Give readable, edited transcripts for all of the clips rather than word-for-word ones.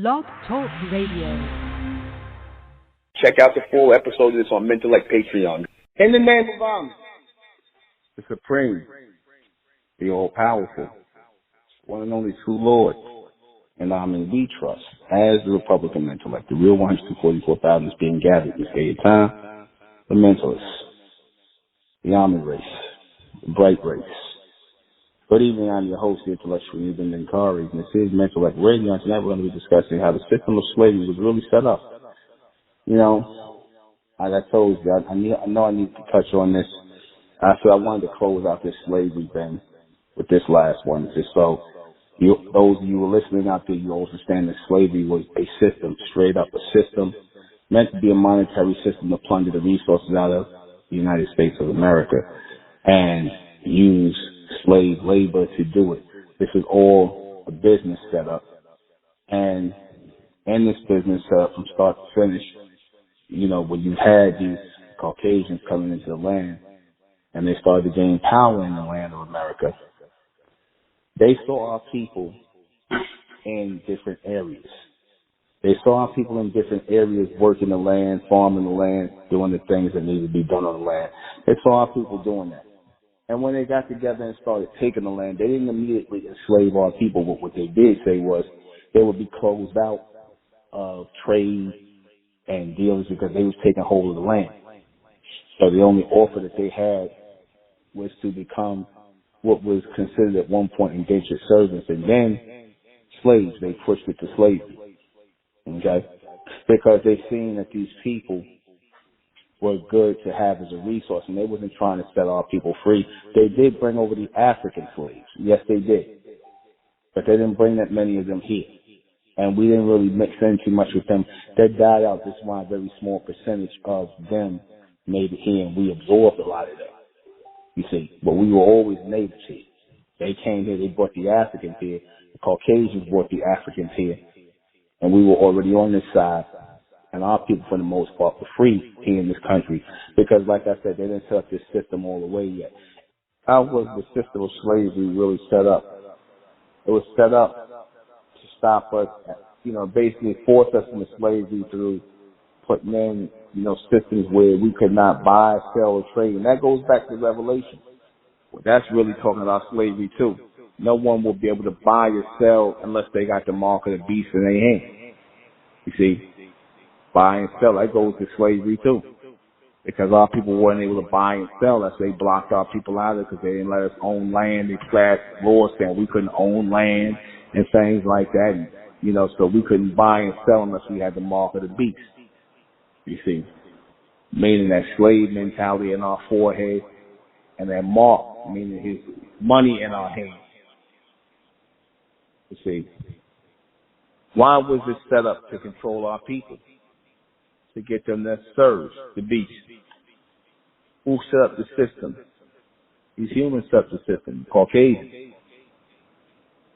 Blog Talk Radio. Check out the full episode of this on Mentellect Patreon. In the name of Allah, the Supreme, the All-Powerful, one and only true Lord, and we trust, as the Republican Mentellect, the real 144,000 is being gathered this day and time, the Mentalists, the Army race, the Bright race. Good evening, I'm your host, the intellectual Ibn Ninkari, and this is Mentellect Radio, and tonight we're going to be discussing how the system of slavery was really set up. You know, like I told you, I know I need to touch on this. So I wanted to close out this slavery thing with this last one, just so those of you who are listening out there, you understand that slavery was a system, straight up a system, meant to be a monetary system to plunder the resources out of the United States of America and use slave labor to do it. This is all a business setup. And in this business setup, from start to finish, you know, when you had these Caucasians coming into the land and they started to gain power in the land of America, they saw our people in different areas. They saw our people in different areas working the land, farming the land, doing the things that needed to be done on the land. They saw our people doing that. And when they got together and started taking the land, they didn't immediately enslave our people. But what they did say was they would be closed out of trade and dealers because they was taking hold of the land. So the only offer that they had was to become what was considered at one point indentured servants, and then slaves. They pushed it to slavery, okay? Because they seen that these people were good to have as a resource, and they wasn't trying to set our people free. They did bring over the African slaves. Yes, they did. But they didn't bring that many of them here. And we didn't really mix in too much with them. They died out. This is why a very small percentage of them made it here, and we absorbed a lot of them. You see, but we were always natives here. They came here, they brought the Africans here. The Caucasians brought the Africans here. And we were already on this side. And our people, for the most part, were free here in this country. Because, like I said, they didn't set up this system all the way yet. How was the system of slavery really set up? It was set up to stop us, you know, basically force us into slavery through putting in, you know, systems where we could not buy, sell, or trade. And that goes back to Revelation. Well, that's really talking about slavery, too. No one will be able to buy or sell unless they got the mark of the beast in their hand. You see? Buy and sell, that goes to slavery too. Because our people weren't able to buy and sell us. They blocked our people out of it because they didn't let us own land. They passed laws saying we couldn't own land and things like that. And, you know, so we couldn't buy and sell unless we had the mark of the beast. You see? Meaning that slave mentality in our forehead and that mark, meaning his money in our hand. You see? Why was this set up? To control our people? To get them to serve the beast. Who set up the system? These humans set up the system. Caucasians.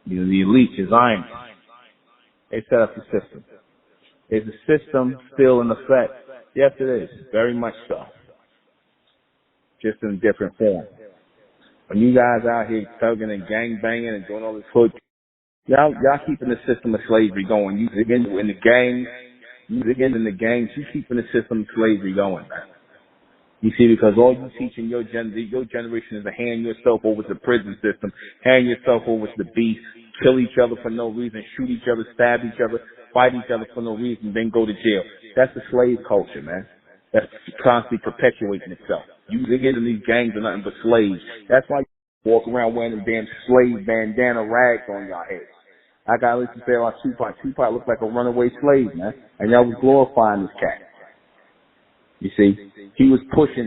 You know, the elite, the Zionists. They set up the system. Is the system still in effect? Yes, it is. Very much so. Just in a different form. When you guys out here thugging and gang banging and doing all this hood, y'all keeping the system of slavery going. You get in the gangs. You get in the gangs, you keeping the system of slavery going, man. You see, because all you teaching your generation is to hand yourself over to the prison system, hand yourself over to the beast, kill each other for no reason, shoot each other, stab each other, fight each other for no reason, then go to jail. That's the slave culture, man. That's constantly perpetuating itself. You get in these gangs are nothing but slaves. That's why you walk around wearing them damn slave bandana rags on your heads. I gotta listen to say about Tupac. Tupac looked like a runaway slave, man. And y'all was glorifying this cat. You see? He was pushing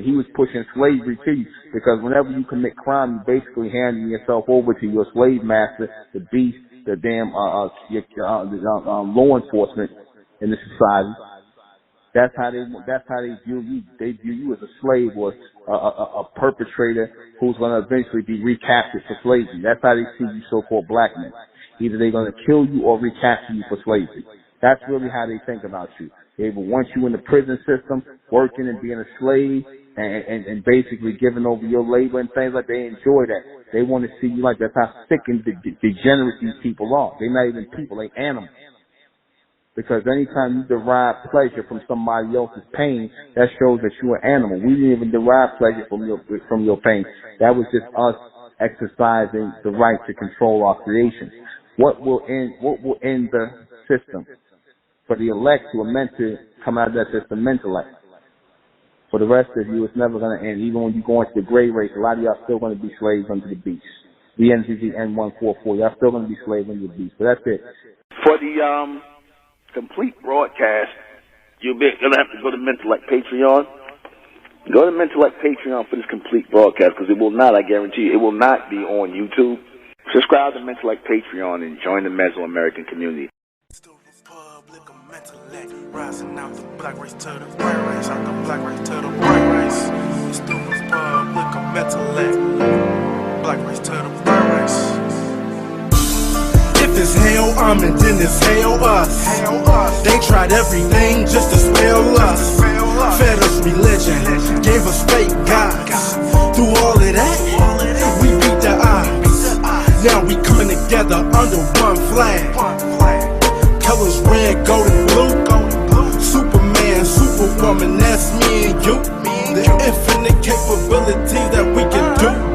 slavery to you. Because whenever you commit crime, you're basically handing yourself over to your slave master, the beast, the damn, law enforcement in the society. That's how they view you. They view you as a slave or a perpetrator who's gonna eventually be recaptured for slavery. That's how they see you so-called black men. Either they're going to kill you or recapture you for slavery. That's really how they think about you. They either want you in the prison system, working and being a slave, and basically giving over your labor and things like that. They enjoy that. They want to see you like that's how sick and degenerate these people are. They're not even people, they're animals. Because anytime you derive pleasure from somebody else's pain, that shows that you're an animal. We didn't even derive pleasure from your pain. That was just us exercising the right to control our creation. What will end the system? For the elect who are meant to come out of that system, intellect. For the rest of you, it's never going to end. Even when you go into the gray race, a lot of y'all still going to be slaves under the beast. The NZZ N144, y'all still going to be slaves under the beast. So that's it. For the complete broadcast, you're going to have to go to Mentellect Patreon. Go to Mentellect Patreon for this complete broadcast, because it will not, I guarantee you, it will not be on YouTube. Subscribe to Mentellect Patreon and join the Mesoamerican community. Rising out the black race to the bright race, out the black race to the bright race. It's the Republic of Mentellect, black race to the bright race. If it's hell, then it's hell us. They tried everything just to spell us. Fed us religion, gave us fake gods. Through all of that, we beat the odds. Now we coming together under one flag. Colors red, gold, and blue. Superman, Superwoman, that's me and you. The infinite capability that we can do.